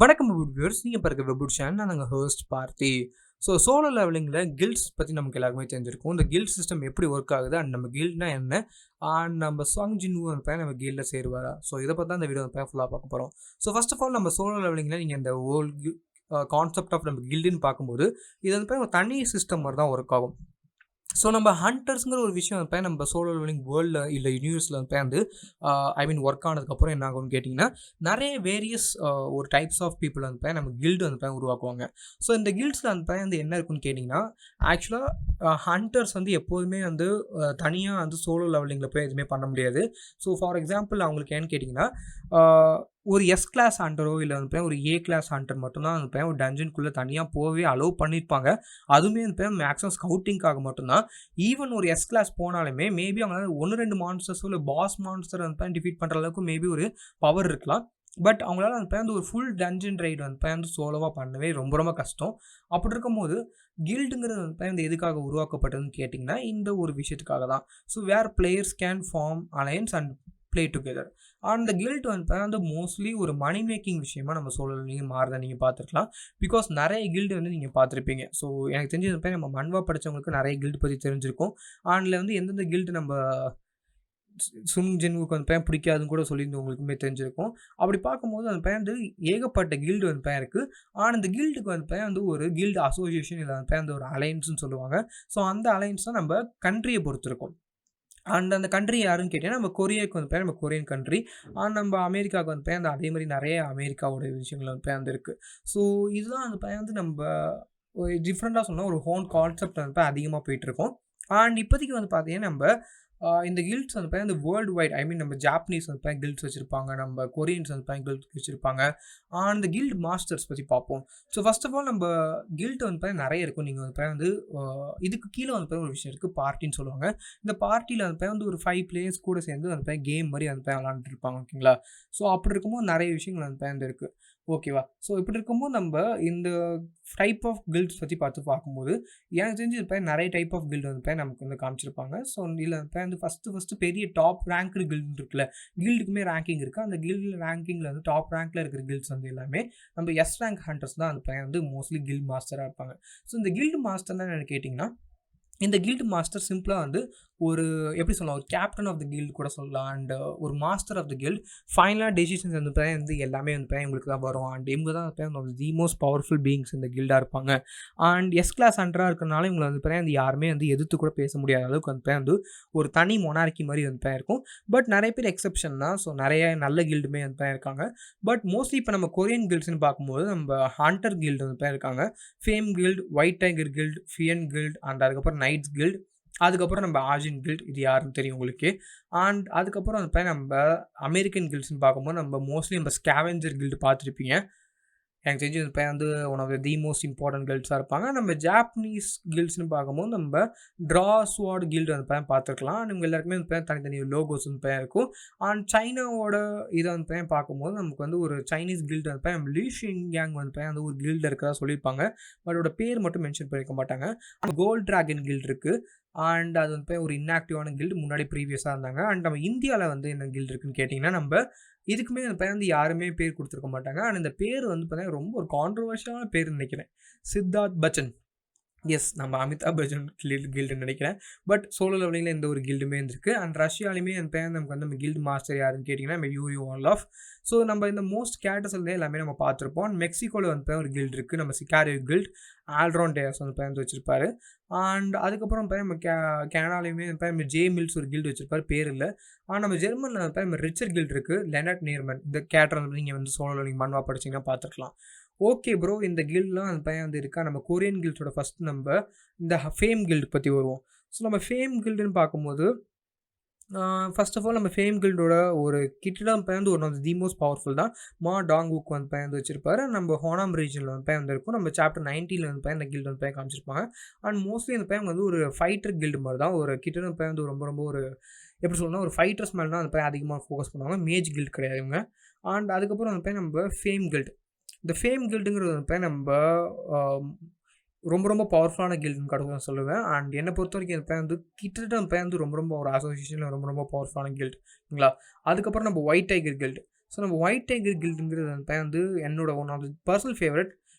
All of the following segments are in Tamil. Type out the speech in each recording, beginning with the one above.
வணக்கம் வியூவர்ஸ், நீங்கள் பிறகு வெப் சேனல் நாங்கள் ஹோஸ்ட் பார்த்தி. சோலோ லெவலிங்கில் கில்ட்ஸ் பற்றி நமக்கு எல்லாருக்குமே தெரிஞ்சிருக்கும். இந்த கில்ட் சிஸ்டம் எப்படி ஒர்க் ஆகுது அண்ட் நம்ம கில்ட்னா என்ன அண்ட் நம்ம சாங் ஜின்னு நம்ம கில்டில் சேருவாரா. இதை பற்றி தான் இந்த வீடியோ ஃபுல்லாக பார்க்க போகிறோம். ஃபர்ஸ்ட் ஆஃப் ஆல் நம்ம சோலோ லெவலிங்கில் நீங்கள் இந்த ஹோல் கான்செப்ட் ஆஃப் நம்ம கில்டுன்னு பார்க்கும்போது இது ஒரு தனி சிஸ்டம் மாதிரி தான் ஒர்க் ஆகும். நம்ம ஹண்டர்ஸுங்கிற ஒரு விஷயம் நம்ம சோலோ லெவலிங் வேர்ல்டில் இல்லை யூனிவர்ஸில் ஒர்க் ஆனதுக்கப்புறம் என்ன ஆகும்னு கேட்டிங்கன்னா, நிறைய வேரியஸ் ஒரு டைப்ஸ் ஆஃப் பீப்புள் நம்ம கில்டு உருவாக்குவாங்க. இந்த கில்ட்ஸில் என்ன இருக்குன்னு கேட்டிங்கன்னா, ஆக்சுவலாக ஹண்டர்ஸ் எப்போதுமே தனியாக சோலோ லெவலிங்கில் போய் எதுவுமே பண்ண முடியாது. ஃபார் எக்ஸாம்பிள் அவங்களுக்கு ஏன்னு கேட்டிங்கன்னா, ஒரு எஸ் கிளாஸ் ஹண்டரோ இல்லை ஒரு ஏ கிளாஸ் ஹண்டர் மட்டும்தான் ஒரு டஞ்சனுக்குள்ளே தனியாக போகவே அலோவ் பண்ணியிருப்பாங்க. அதுவுமே மேக்ஸிமம் ஸ்கவுட்டிங்காக மட்டும்தான். ஈவன் ஒரு எஸ் கிளாஸ் போனாலுமே மேபி அவங்களால 1-2 மான்ஸ்டர்ஸோ இல்லை பாஸ் மான்ஸ்டர் டிஃபீட் பண்ணுற அளவுக்கு மேபி ஒரு பவர் இருக்கலாம். பட் அவங்களால ஒரு ஃபுல் டஞ்சன் ரைடு சோலோவாக பண்ணவே ரொம்ப ரொம்ப கஷ்டம். அப்படி இருக்கும்போது கில்டுங்கிறது எதுக்காக உருவாக்கப்பட்டதுன்னு கேட்டிங்கன்னா, இந்த ஒரு விஷயத்துக்காக தான். Where players can form alliance and play together. அந்த கில்டு மோஸ்ட்லி ஒரு மணி மேக்கிங் விஷயமா நம்ம சோழல் மாறுதை நீங்கள் பார்த்துருக்கலாம். பிகாஸ் நிறைய கில்டு நீங்கள் பார்த்துருப்பீங்க. எனக்கு தெரிஞ்சது நம்ம மன்வா படித்தவங்களுக்கு நிறைய கில்டு பற்றி தெரிஞ்சிருக்கும். அதில் எந்தெந்த கில்டு நம்ம சுங் ஜின்வுக்கு பிடிக்காதுன்னு கூட சொல்லியிருந்து உங்களுக்குமே தெரிஞ்சிருக்கும். அப்படி பார்க்கும்போது அந்த பையன் ஏகப்பட்ட கில்டு இருக்குது. ஆனால் இந்த கில்டுக்கு ஒரு கில்டு அசோசியேஷன் இல்லை ஒரு அலையன்ஸ்னு சொல்லுவாங்க. அந்த அலையன்ஸ் தான் நம்ம கண்ட்ரியை பொறுத்திருக்கும். அண்ட் அந்த கண்ட்ரி யாருன்னு கேட்டிங்கன்னா, நம்ம கொரியாவுக்கு நம்ம கொரியன் கண்ட்ரி. நம்ம அமெரிக்காவுக்கு அந்த அதே மாதிரி நிறைய அமெரிக்காவோட விஷயங்கள் இருக்குது. இதுதான் நம்ம டிஃப்ரெண்ட்டாக சொன்னால் ஒரு ஹோன் கான்செப்ட் அதிகமாக போயிட்டுருக்கோம். அண்ட் இப்போதைக்கு பார்த்தீங்கன்னா நம்ம இந்த கில்ட்ஸ் இந்த வேர்ல்டு வைட் நம்ம ஜாப்பனீஸ் கில்ட்ஸ் வச்சுருப்பாங்க, நம்ம கொரியன்ஸ் கில்ட்ஸ் வச்சுருப்பாங்க. அந்த கில்ட் மாஸ்டர்ஸ் பற்றி பார்ப்போம். ஃபர்ஸ்ட் ஆஃப் ஆல் நம்ம கில்ட் நிறைய இருக்கும். நீங்கள் இதுக்கு கீழே ஒரு விஷயம் இருக்குது, பார்ட்டின்னு சொல்லுவாங்க. இந்த பார்ட்டியில் ஒரு 5 பிளேயர்ஸ் கூட சேர்ந்து கேம் மாதிரி விளாண்டுருப்பாங்க. ஓகேங்களா? அப்படி இருக்கும்போது நிறைய விஷயங்கள் இருக்குது. ஓகேவா? இப்படி இருக்கும்போது நம்ம இந்த டைப் ஆஃப் கில்ட்ஸ் பற்றி பார்க்கும்போது எனக்கு தெரிஞ்சு நிறைய டைப் ஆஃப் கில்டு நமக்கு காமிச்சிருப்பாங்க. இதில் ஃபஸ்ட்டு பெரிய டாப் ரேங்க்டு கில்டு இருக்குல்ல, கில்டுக்குமே ரேங்கிங் இருக்குது. அந்த கில்டு ரேங்கிங்கில் டாப் ரேங்க்கில் இருக்கிற கில்ட்ஸ் எல்லாமே நம்ம எஸ் ரேங்க் ஹண்டர்ஸ் தான் மோஸ்ட்லி கில்டு மாஸ்டராக இருப்பாங்க. இந்த கில்டு மாஸ்டர்னா என்ன கேட்டிங்கன்னா, இந்த கில்டு மாஸ்டர் சிம்பிளாக ஒரு எப்படி சொல்லலாம், ஒரு கேப்டன் ஆஃப் த கில்டு கூட சொல்லலாம். அண்ட் ஒரு மாஸ்டர் ஆஃப் த கில்டு. ஃபைனலாக டெசிஷன்ஸ் எல்லாமே உங்களுக்கு தான் வரும். அண்ட் இவங்க தான் தி மோஸ்ட் பவர்ஃபுல் பீயிங்ஸ் இந்த கில்டாக இருப்பாங்க. அண்ட் எஸ் கிளாஸ் ஹண்டராக இருக்கிறனால இவங்களை யாருமே எதிர்த்து கூட பேச முடியாத அளவுக்கு ஒரு தனி மொனார்கி மாதிரி இருக்கும். பட் நிறைய பேர் எக்ஸப்ஷன் தான். நிறைய நல்ல கில்டுமே இருக்காங்க. பட் மோஸ்ட்லி இப்போ நம்ம கொரியன் கில்ட்ஸ்னு பார்க்கும்போது நம்ம ஹண்டர் கில்டு இருக்காங்க. Fame guild, white tiger guild, fiend guild, and அதுக்கப்புறம் நைட்ஸ் கில்டு, அதுக்கப்புறம் நம்ம ஆர்ஜின் கில்ட். இது யாருன்னு தெரியும் உங்களுக்கு. அண்ட் அதுக்கப்புறம் நம்ம அமெரிக்கன் கில்ட்ஸ்னு பார்க்கும்போது நம்ம மோஸ்ட்லி நம்ம ஸ்கேவெஞ்சர் கில்டு பார்த்துருப்பீங்க. எனக்கு தெரிஞ்சு one of the most important கில்ட்ஸாக இருப்பாங்க. நம்ம ஜாப்பனீஸ் கில்ட்ஸ்னு பார்க்கும்போது நம்ம ட்ரா ஸ்வாட் கில்டு பார்த்துருக்கலாம். இவங்க எல்லாருக்குமே தனித்தனி லோகோஸ் இருக்கும். அண்ட் சைனாவோட இதை பார்க்கும்போது நமக்கு ஒரு சைனீஸ் கில்டு நம்ம லீ ஷின்யாங் ஒரு கில்டு இருக்கிறதா சொல்லியிருப்பாங்க. பட் அதோட பேர் மட்டும் மென்ஷன் பண்ணிக்க மாட்டாங்க. கோல்ட் ட்ராகன் கில்டு இருக்குது. அண்ட் அது ஒரு இன்ஆக்டிவான கில்டு, முன்னாடி ப்ரீவியஸாக இருந்தாங்க. அண்ட் நம்ம இந்தியாவில் என்ன கில்டு இருக்குன்னு கேட்டிங்கன்னா, நம்ம இதுக்குமே யாருமே பேர் கொடுத்துருக்க மாட்டாங்க. ஆனால் இந்த பேர் பார்த்தீங்கன்னா ரொம்ப ஒரு கான்ட்ரவர்ஷியலான பேர் நினைக்கிறேன், சித்தார்த் பச்சன். எஸ், நம்ம அமிதாப் பச்சன் கில்டுன்னு நினைக்கிறேன். பட் சோலோ லெவலிங்கில் எந்த ஒரு கில்டுமே இருந்திருக்கு. அண்ட் ரஷ்யாலுமே நமக்கு நம்ம கில்டு மாஸ்டர் யாருன்னு கேட்டிங்கன்னா நம்ம யூரி வான்லாஃப். நம்ம இந்த மோஸ்ட் கேரக்டர்ஸ்லேயே எல்லாமே நம்ம பார்த்துருப்போம். அண்ட் மெக்சிகோவில் ஒரு கில்டு இருக்குது, நம்ம சிகாரியோ கில்ட். ஆல்ரான் டேஸ் வச்சுருப்பாரு. அண்ட் அதுக்கப்புறம் நம்ம கனடாலையுமே நம்ம ஜே மில்ஸ் ஒரு கில்டு வச்சுருப்பாரு, பேர் இல்லை. ஆனால் நம்ம ஜெர்மனில் நம்ம ரிச்சர் கில்டு இருக்குது, லெனட் நேர்மன். இந்த கேரக்டர் நீங்கள் சோலோ லெவலிங் மன்வா படிச்சிங்கன்னா பார்த்துருக்கலாம். ஓகே ப்ரோ, இந்த கில்ட்லாம் அந்த பையன் இருக்கா. நம்ம கொரியன் கில்ட்ஸோட ஃபஸ்ட் நம்ம இந்த ஃபேம் கில்டு பற்றி வருவோம். நம்ம ஃபேம் கில்டுன்னு பார்க்கும்போது ஃபர்ஸ்ட் ஆஃப் ஆல் நம்ம ஃபேம் கில்டோட ஒரு கிட்டடம் ஒரு தி மோஸ்ட் பவர்ஃபுல் தான். மா டாங்குக் வச்சுருப்பாரு. நம்ம ஹோனாம் ரீஜனில் இருக்கும். நம்ம சாப்டர் 90 இந்த கில்டு காமிச்சிருப்பாங்க. அண்ட் மோஸ்ட்லி அந்த பையன் ஒரு ஃபைட்டர் கில்டு மாதிரி தான். ஒரு கிட்டடம் ரொம்ப ரொம்ப ஒரு எப்படி சொல்லணும்னா ஒரு ஃபைட்டர்ஸ் மேலே தான் அந்த பையன் அதிகமாக ஃபோக்கஸ் பண்ணுவாங்க. மேஜ் கில்டு கிடையாது இவங்க. அண்ட் அதுக்கப்புறம் அந்த பையன் நம்ம ஃபேம் கில்டு. இந்த ஃபேம் கில்டுங்கிறது நம்ம ரொம்ப ரொம்ப பவர்ஃபுல்லான கில்டுன்னு கடவுள் நான் சொல்லுவேன். அண்ட் என்னை பொறுத்த வரைக்கும் கிட்டத்தட்ட ரொம்ப ரொம்ப ஒரு அசோசியேஷனில் ரொம்ப ரொம்ப பவர்ஃபுல்லான கில்டு. ஓகேங்களா? அதுக்கப்புறம் நம்ம ஒயிட் டைகர் கில்டு. ஸோ நம்ம ஒயிட் டைகர் கில்டுங்கிறது வந்து என்னோட one of the personal favourite.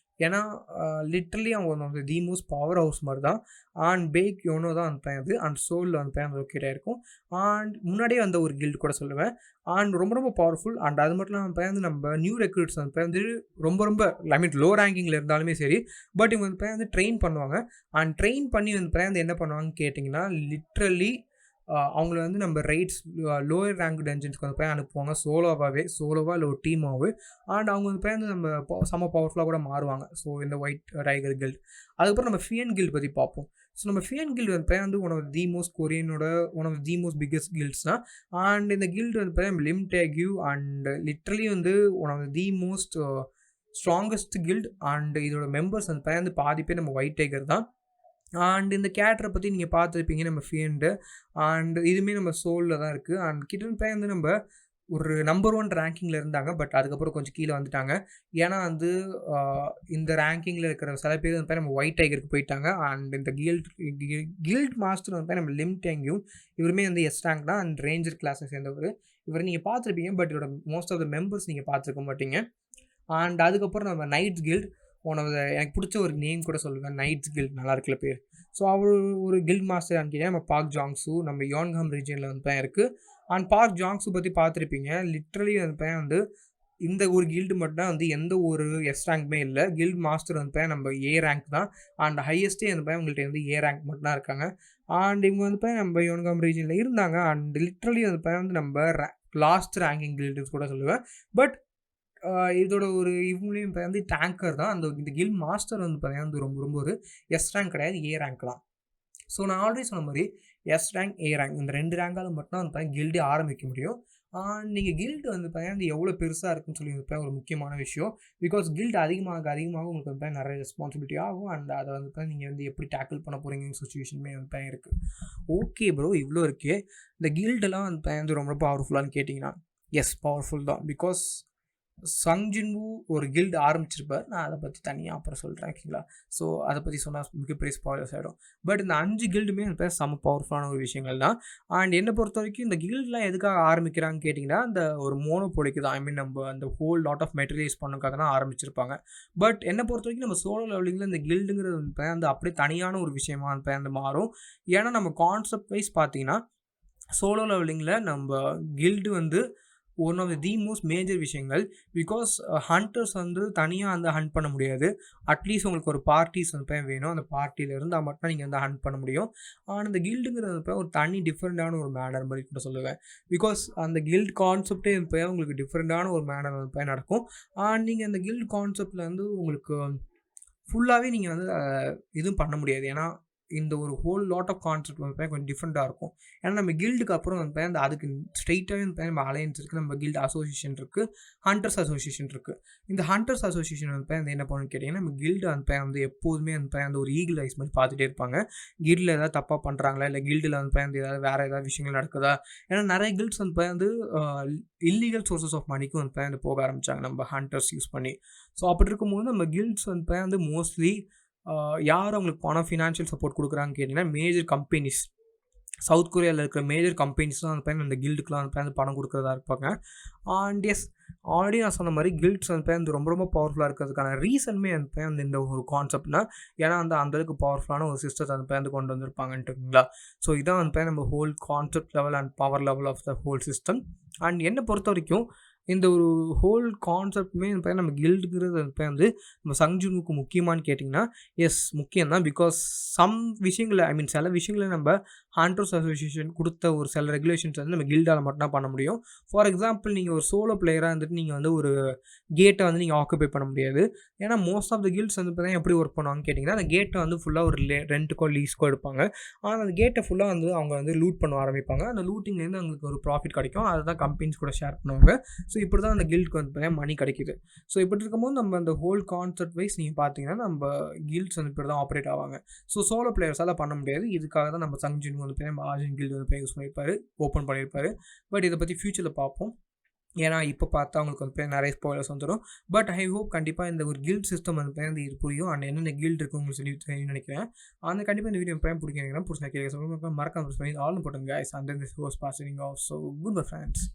ஏன்னா லிட்ரலி அவங்க one of the most power house மாதிரி தான். அண்ட் பேக் யோனோ தான் அது அண்ட் சோலில் வந்து லொக்கேட் ஆகிருக்கும். அண்ட் முன்னாடியே வந்த ஒரு கில்டு கூட சொல்லுவேன். அண்ட் ரொம்ப ரொம்ப பவர்ஃபுல். அண்ட் அது மட்டும் இல்லாமல் வந்து நம்ம நியூ ரெக்ரூட்ஸ் வந்து ரொம்ப ஐ மீன் லோ ரேங்கிங்கில் இருந்தாலுமே சரி, பட் இவங்க வந்து ட்ரெயின் பண்ணுவாங்க. அண்ட் ட்ரெயின் பண்ணி வந்து என்ன பண்ணுவாங்கன்னு கேட்டிங்கன்னா, லிட்ரலி அவங்கள வந்து நம்ம ரைட்ஸ் லோயர் ரேங்க் டஞ்சன்ஸ்க்கு வந்து அனுப்புவாங்க சோலோவாக இல்லை ஒரு டீமாகவே. அண்ட் அவங்க வந்து நம்ம செம்ம பவர்ஃபுல்லாக கூட மாறுவாங்க. ஸோ இந்த ஒயிட் டைகர் கில்ட். அதுக்கப்புறம் நம்ம ஃபியன் கில்ட் பற்றி பார்ப்போம். ஸோ நம்ம ஃபியன் கில்ட் வந்து ஒன் ஆஃப் தி மோஸ்ட் கொரியனோட one of the most biggest guilds தான். அண்ட் இந்த கில்ட் வந்து லிம் டேக்யூ அண்ட் லிட்ரலி வந்து one of the most strongest guild. And இதோட மெம்பர்ஸ் வந்து பாதி பேர் நம்ம ஒயிட் டைகர் தான். அண்ட் இந்த கேரக்டரை பற்றி நீங்கள் பார்த்துருப்பீங்க நம்ம ஃபியன்டு. அண்ட் இதுவுமே நம்ம சோலில் தான் இருக்குது. அண்ட் கிட்டன் வந்து நம்ம ஒரு நம்பர் 1 ரேங்கிங்கில் இருந்தாங்க. பட் அதுக்கப்புறம் கொஞ்சம் கீழே வந்துட்டாங்க. ஏன்னா வந்து இந்த ரேங்கிங்கில் இருக்கிற சில பேர் வந்து நம்ம ஒயிட் டைகருக்கு போயிட்டாங்க. அண்ட் இந்த கில்ட் மாஸ்டர் வந்து நம்ம லிம் டேங்கும் இவருமே வந்து எஸ் ரேங்க் தான். அண்ட் ரேஞ்சர் கிளாஸை சேர்ந்தவர். இவர் நீங்கள் பார்த்துருப்பீங்க. பட் இதோட மோஸ்ட் ஆஃப் த மெம்பர்ஸ் நீங்கள் பார்த்துருக்க மாட்டீங்க. அண்ட் அதுக்கப்புறம் நம்ம knights guild one of the எனக்கு பிடிச்ச ஒரு நேம் கூட சொல்லுவேன், நைட்ஸ் கில்ட். நல்லா இருக்குல்ல பேர். ஸோ அவர் ஒரு கில்ட் மாஸ்டர் கேட்டால் நம்ம பார்க் ஜாங்ஸு நம்ம யோன்ஹாம் ரீஜனில் வந்து இருக்குது. அண்ட் பார்க் ஜாங்ஸு பற்றி பார்த்துருப்பீங்க. லிட்ரலி வந்து இந்த ஒரு கில்டு மட்டும் தான் வந்து எந்த ஒரு எஸ் ரேங்க்குமே இல்லை. கில்ட் மாஸ்டர் வந்து நம்ம ஏ ரேங்க் தான். அண்ட் ஹையஸ்ட்டே வந்து உங்கள்கிட்ட வந்து ஏ ரேங்க் மட்டும் தான் இருக்காங்க. அண்ட் இவங்க வந்து நம்ம யோன்ஹாம் ரீஜனில் இருந்தாங்க. அண்ட் லிட்ரலி வந்து நம்ம லாஸ்ட் ரேங்கிங் கில்டுன்னு கூட சொல்லுவேன். பட் இதோட ஒரு இவங்களையும் வந்து டேங்கர் தான். இந்த கில்ட் மாஸ்டர் வந்து பார்த்தீங்கன்னா ரொம்ப ஒரு எஸ் ரேங்க் கிடையாது, ஏ ரேங்க் தான். ஸோ நான் ஆல்ரெடி சொன்ன மாதிரி எஸ் ரேங்க், ஏ ரேங்க் இந்த 2 ரேங்கால் மட்டும் வந்து பார்த்தீங்கன்னா கில்டே ஆரம்பிக்க முடியும். நீங்கள் கில்டு வந்து பார்த்தீங்கன்னா எவ்வளோ பெருசாக இருக்குன்னு சொல்லி ஒரு முக்கியமான விஷயம். பிகாஸ் கில்டு அதிகமாக உங்களுக்கு வந்து நிறைய ரெஸ்பான்சிபிலிட்டி ஆகும். அண்ட் அதை வந்து நீங்கள் வந்து எப்படி டேக்கிள் பண்ண போகிறீங்க சுச்சுவேஷனுமே வந்து இருக்குது. ஓகே ப்ரோ, இவ்வளோ இருக்கே. இந்த கில்டெல்லாம் வந்து ரொம்ப பவர்ஃபுல்லான்னு கேட்டிங்கன்னா எஸ் பவர்ஃபுல் தான். பிகாஸ் சங் ஜின்வூ ஒரு கில்டு ஆரம்பிச்சிருப்பார். நான் அதை பற்றி தனியாக அப்புறம் சொல்கிறேன், ஓகேங்களா. ஸோ அதை பற்றி சொன்னால் மிகப்பெரிய ஸ்பாய்லர்ஸ் ஆகிடும். பட் இந்த 5 கில்டுமே வந்து செம்ம பவர்ஃபுல்லான ஒரு விஷயங்கள் தான். அண்ட் என்னை பொறுத்த வரைக்கும் இந்த கில்டெலாம் எதுக்காக ஆரம்பிக்கிறாங்கன்னு கேட்டிங்கன்னா, அந்த ஒரு மோனோபோலிக்கு தான். ஐ மீன் நம்ம அந்த ஹோல் லாட் ஆஃப் மெட்டீரியல்ஸ் பண்ணுறதுக்காக தான் ஆரம்பிச்சிருப்பாங்க. பட் என்னை பொறுத்த வரைக்கும் நம்ம சோலோ லெவலிங்கில் இந்த கில்டுங்கிறது வந்து அப்படியே தனியான ஒரு விஷயமா வந்து மாறும். ஏன்னா நம்ம கான்செப்ட் வைஸ் பார்த்தீங்கன்னா சோலோ லெவலிங்கில் நம்ம கில்டு வந்து one of the most major விஷயங்கள். பிகாஸ் ஹண்டர்ஸ் வந்து தனியாக வந்து ஹண்ட் பண்ண முடியாது. அட்லீஸ்ட் உங்களுக்கு ஒரு பார்ட்டிஸ் வந்து வேணும். அந்த பார்ட்டியில் இருந்தால் மட்டும் நீங்கள் வந்து ஹண்ட் பண்ண முடியும். ஆனால் இந்த கில்டுங்கிறது ஒரு தனி டிஃப்ரெண்ட்டான ஒரு மேனர் மாதிரி கூட சொல்லுவேன். பிகாஸ் அந்த கில்ட் கான்செப்டே இப்போ உங்களுக்கு டிஃப்ரெண்ட்டான ஒரு மேனர் வந்து நடக்கும். நீங்கள் அந்த கில்ட் கான்செப்டில் வந்து உங்களுக்கு ஃபுல்லாகவே நீங்கள் வந்து இதுவும் பண்ண முடியாது. ஏன்னா இந்த ஒரு ஹோல் லாட் ஆஃப் கான்செப்ட் வந்து கொஞ்சம் டிஃப்ரெண்ட்டாக இருக்கும். ஏன்னா நம்ம கில்டுக்கு அப்புறம் வந்து அந்த அதுக்கு ஸ்ட்ரெயிட்டாகவே வந்து நம்ம அலையன்ஸ் இருக்குது, நம்ம கில்டு அசோசியேஷன் இருக்குது, ஹண்டர்ஸ் அசோசியேஷன் இருக்குது. இந்த ஹண்டர்ஸ் அசோசியேஷன் வந்து என்ன பண்ணணும்னு கேட்டிங்கன்னா, நம்ம கில்டு வந்து எப்போதுமே அந்த ஒரு ஈகிள் ஐஸ் மாதிரி பார்த்துட்டே இருப்பாங்க. கில்டில் ஏதாவது தப்பாக பண்ணுறாங்களா, இல்லை கில்டில் வந்து ஏதாவது வேறு ஏதாவது விஷயங்கள் நடக்குதா. ஏன்னா நிறைய கில்ட்ஸ் வந்து இல்லீகல் சோர்சஸ் ஆஃப் மணிக்கும் வந்து போக ஆரம்பித்தாங்க நம்ம ஹண்டர்ஸ் யூஸ் பண்ணி. ஸோ அப்படி இருக்கும்போது நம்ம கில்ட்ஸ் வந்து மோஸ்ட்லி யார் அவங்களுக்கு பணம் ஃபினான்ஷியல் சப்போர்ட் கொடுக்குறாங்கன்னு கேட்டிங்கன்னா, மேஜர் கம்பெனிஸ், சவுத் கொரியாவில் இருக்கிற மேஜர் கம்பெனிஸ் தான் அந்த கில்டுக்கெலாம் வந்து பணம் கொடுக்குறதா இருப்பாங்க. அண்ட் எஸ், ஆல்ரெடி நான் சொன்ன மாதிரி கில்ட்ஸ் வந்து ரொம்ப பவர்ஃபுல்லாக இருக்கிறதுக்கான ரீசனுமே வந்து இந்த ஒரு கான்செப்ட்னா, ஏன்னா அந்தளவுக்கு பவர்ஃபுல்லான ஒரு சிஸ்டத்தை வந்து கொண்டு வந்திருப்பாங்கன்ட்டுங்களா. ஸோ இதான் வந்து நம்ம whole concept level and power level of the whole system. And என்னை பொறுத்த வரைக்கும் இந்த ஒரு ஹோல் கான்செப்டுமே நம்ம கில்டுங்கிறது வந்து நம்ம சங் ஜின்வூக்கு முக்கியமானு கேட்டிங்கன்னா எஸ் முக்கியம் தான். பிகாஸ் சம் விஷயங்களை ஐ மீன் சில விஷயங்களை நம்ம ஹண்டர்ஸ் அசோசியேஷன் கொடுத்த ஒரு சில ரெகுலேஷன்ஸ் வந்து நம்ம கில்டால் மட்டும்தான் பண்ண முடியும். ஃபார் எக்ஸாம்பிள் நீங்கள் ஒரு சோலோ பிளேயராக இருந்துட்டு நீங்கள் வந்து ஒரு கேட்டை வந்து நீங்கள் ஆக்குபை பண்ண முடியாது. ஏன்னா மோஸ்ட் ஆஃப் த கில்ட்ஸ் வந்து பார்த்தீங்கன்னா எப்படி ஒர்க் பண்ணுவாங்கன்னு கேட்டிங்கன்னா, அந்த கேட்டை வந்து ஃபுல்லாக ஒரு ரெண்ட்டுக்கோ லீஸ்க்கோ எடுப்பாங்க. ஆனால் அந்த கேட்டை ஃபுல்லாக வந்து அவங்க வந்து லூட் பண்ண ஆரம்பிப்பாங்க. அந்த லூட்டிங்லேருந்து அவங்களுக்கு ஒரு ப்ராஃபிட் கிடைக்கும். அதை தான் கம்பெனிஸ் கூட ஷேர் பண்ணுவாங்க. ஸோ இப்படி தான் அந்த கில்டுக்கு வந்து மணி கிடைக்குது. ஸோ இப்படி இருக்கும்போது நம்ம அந்த ஹோல் கான்செப்ட் வைஸ் நீங்கள் பார்த்தீங்கன்னா நம்ம கில்ட்ஸ் வந்து இப்படி தான் ஆப்ரேட் ஆவாங்க. ஸோ சோலோ பிளேயர்ஸால் பண்ண முடியாது. இதுக்காக தான் நம்ம சங் ஜின்வூ வந்து நம்ம ஆர்ஜின் கில்டு வந்து யூஸ் பண்ணியிருப்பாரு, ஓப்பன் பண்ணியிருப்பாரு. பட் இதை பற்றி ஃபியூச்சரில் பார்ப்போம். ஏன்னா இப்போ பார்த்தா அவங்களுக்கு வந்து நிறைய ஸ்பாய்லர்ஸ் வந்துடும். பட் ஐ ஹோப் கண்டிப்பாக இந்த ஒரு கில்ட் சிஸ்டம் வந்து இது புரியும். அண்ட் என்னென்ன கில்ட் இருக்குன்னு சொல்லி நினைக்கிறேன். அந்த கண்டிப்பாக இந்த வீடியோ பிடிக்கும். பிடிச்சா கேட்க மறக்காம ஆல் போட்டுங்க. So good bye friends.